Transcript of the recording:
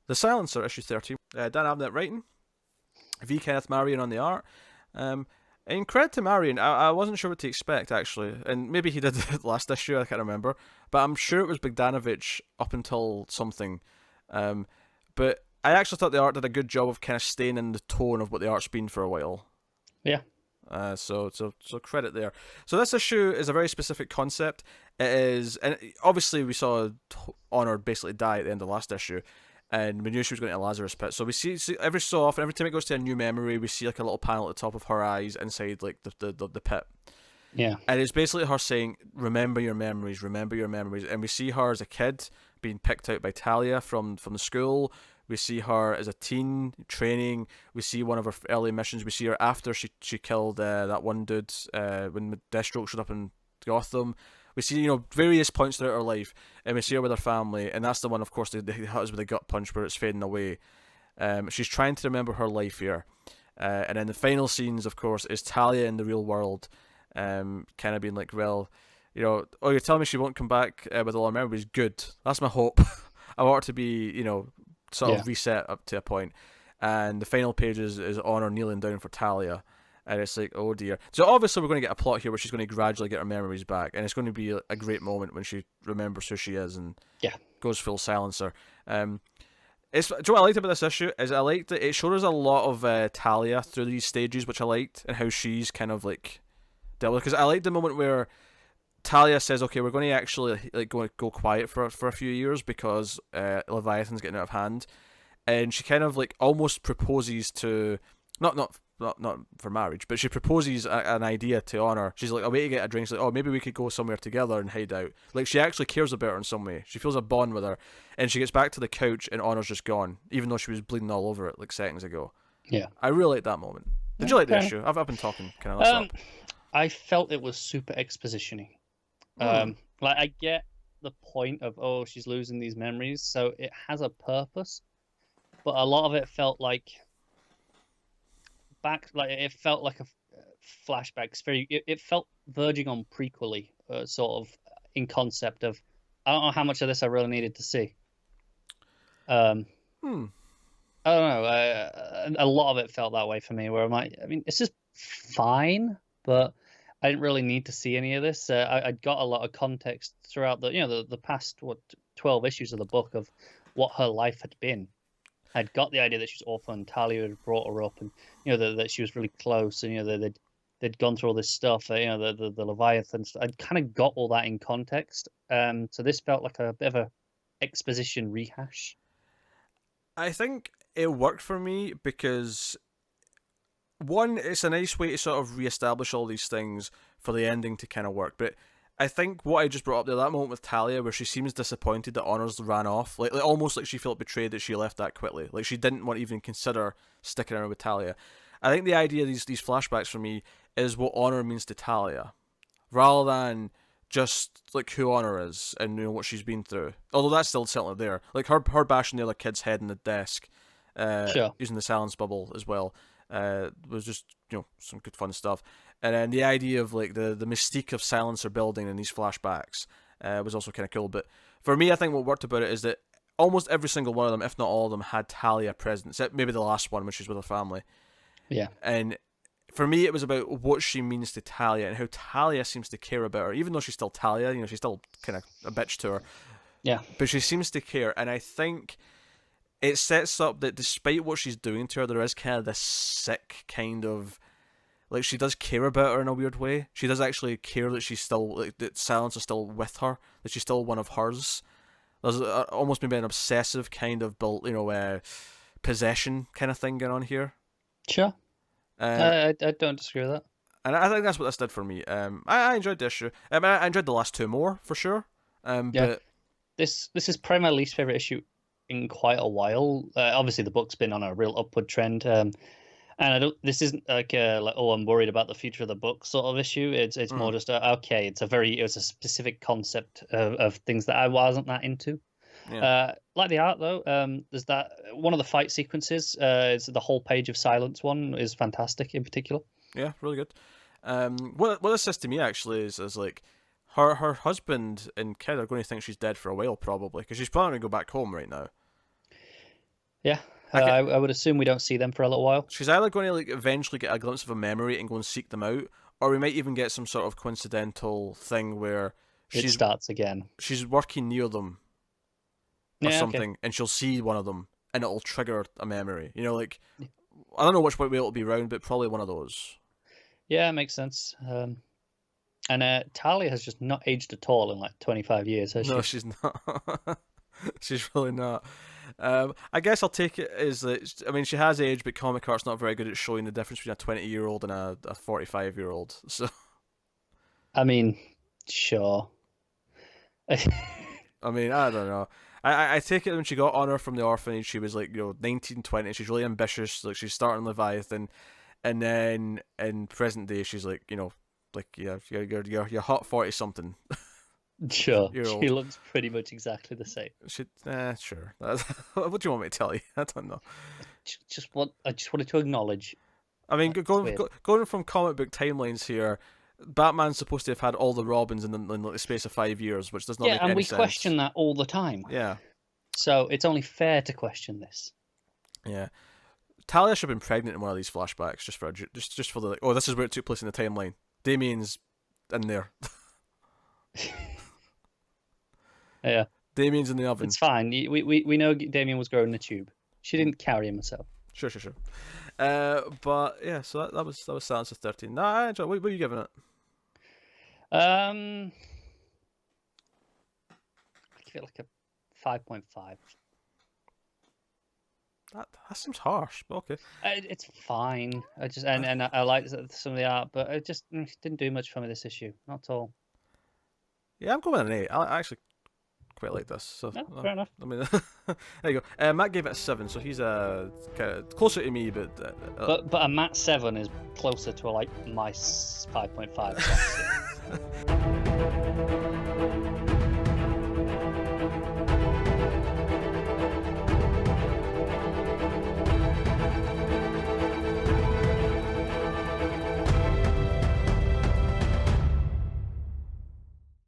The Silencer, issue 13. Dan Abnett writing, V. Kenneth Marion on the art. And credit to Marion, I wasn't sure what to expect actually, and maybe he did the last issue, I can't remember, but I'm sure it was Bogdanovich up until something. But I actually thought the art did a good job of kind of staying in the tone of what the art's been for a while. Yeah. So credit there. So this issue is a very specific concept. It is, and obviously we saw Honor basically die at the end of the last issue, and we knew she was going to a Lazarus pit. So we see every so often, every time it goes to a new memory, we see like a little panel at the top of her eyes inside like the pit. Yeah. And it's basically her saying, "Remember your memories, remember your memories." And we see her as a kid being picked out by Talia from the school. We see her as a teen training. We see one of her early missions. We see her after she killed that one dude when Deathstroke showed up in Gotham. We see, various points throughout her life, and we see her with her family, and that's the one, of course, they hit us with a gut punch where it's fading away. She's trying to remember her life here. And then the final scenes, of course, is Talia in the real world, kind of being like, well, oh, you're telling me she won't come back with all her memories? Good. That's my hope. I want her to be, sort of reset up to a point. And the final page is Honor kneeling down for Talia. And it's like, oh dear. So obviously we're going to get a plot here where she's going to gradually get her memories back. And it's going to be a great moment when she remembers who she is and goes full Silencer. Do you know what I liked about this issue? Is I liked that it showed us a lot of Talia through these stages, which I liked, and how she's kind of like dealt with. Because I liked the moment where Talia says, okay, we're going to actually like go quiet for a few years because Leviathan's getting out of hand. And she kind of like almost proposes to, not for marriage, but she proposes an idea to Honor. She's like, a way to get a drink. She's like, oh, maybe we could go somewhere together and hide out. Like, she actually cares about her in some way. She feels a bond with her. And she gets back to the couch and Honor's just gone, even though she was bleeding all over it like seconds ago. Yeah. I really like that moment. Did you like the issue? I've been talking kind of up. I felt it was super expositioning. Like, I get the point of, oh, she's losing these memories, so it has a purpose. But a lot of it felt like it felt like a flashback. It felt verging on prequel-y, sort of in concept of, I don't know how much of this I really needed to see. I don't know. A lot of it felt that way for me. Where I mean, it's just fine, but I didn't really need to see any of this. I got a lot of context throughout the past 12 issues of the book of what her life had been. I'd got the idea that she was orphan. Talia had brought her up, and that she was really close, and they'd gone through all this stuff. The Leviathan. I'd kind of got all that in context. So this felt like a bit of a exposition rehash. I think it worked for me because one, it's a nice way to sort of reestablish all these things for the ending to kind of work, but I think what I just brought up there, that moment with Talia where she seems disappointed that Honors ran off, like almost like she felt betrayed that she left that quickly, like she didn't want to even consider sticking around with Talia. I think the idea of these flashbacks for me is what Honor means to Talia, rather than just like who Honor is and what she's been through. Although that's still certainly there, like her bashing the other kid's head in the desk, using the silence bubble as well, was just some good fun stuff. And then the idea of like the mystique of Silencer building in these flashbacks was also kind of cool. But for me, I think what worked about it is that almost every single one of them, if not all of them, had Talia present, except maybe the last one when she's with her family. Yeah. And for me, it was about what she means to Talia and how Talia seems to care about her, even though she's still Talia. She's still kind of a bitch to her. Yeah. But she seems to care, and I think it sets up that despite what she's doing to her, there is kind of this sick kind of, like, she does care about her in a weird way. She does actually care that she's still, like, that Silence is still with her, that she's still one of hers. There's almost maybe an obsessive kind of possession kind of thing going on here. Sure. I don't disagree with that. And I think that's what this did for me. I enjoyed this issue. I enjoyed the last two more, for sure. But this is probably my least favorite issue in quite a while. Obviously, the book's been on a real upward trend. And this isn't like I'm worried about the future of the book sort of issue. It's more just okay. It was a specific concept of things that I wasn't that into. Yeah. Like the art though, there's that one of the fight sequences. It's the whole page of silence one is fantastic in particular. Yeah, really good. What this says to me actually is like her husband and kid are going to think she's dead for a while probably because she's probably going to go back home right now. Yeah, I ca- I would assume we don't see them for a little while. she's either going to like eventually get a glimpse of a memory and go and seek them out, or we might even get some sort of coincidental thing where It she's starts again. she's working near them or Yeah, okay. something, and she'll see one of them, and it'll trigger a memory. You know, like I don't know which way it'll be round, but probably one of those. Yeah, makes sense. And Talia has just not aged at all in like 25 years, has No, she? she's not. She's really not. I guess I'll take it as that. I mean, she has aged, but comic art's not very good at showing the difference between a 20-year-old and a 45-year-old. So, I mean, sure. I mean, I don't know. I take it when she got honor from the orphanage, she was like 19, 20. She's really ambitious. Like she's starting Leviathan, and then in present day, she's like like yeah, you're hot 40 something. Sure, Year she old. looks pretty much exactly the same. Sure. What do you want me to tell you? I don't know. I just wanted to acknowledge. I mean, That's going weird. going from comic book timelines here, Batman's supposed to have had all the Robins in like the space of 5 years, which does not Yeah, make and any we sense. question that all the time. Yeah, So it's only fair to question this. yeah. Talia should have been pregnant in one of these flashbacks, just for the like, oh, this is where it took place in the timeline. Damien's in there. Yeah, Damien's in the oven. it's fine. We know Damien was growing the tube. She didn't carry him herself. Sure. But yeah, so that was Silence of 13. Nah, I enjoy. What are you giving it? I give it like a 5.5. That seems harsh, but okay. It's fine. And I like some of the art, but it just didn't do much for me this issue. Not at all. Yeah, I'm going with an 8. I actually quite like this. So No, fair enough. I mean, there you go. Matt gave it a 7, so he's kind of closer to me, but But a Matt 7 is closer to like my 5.5.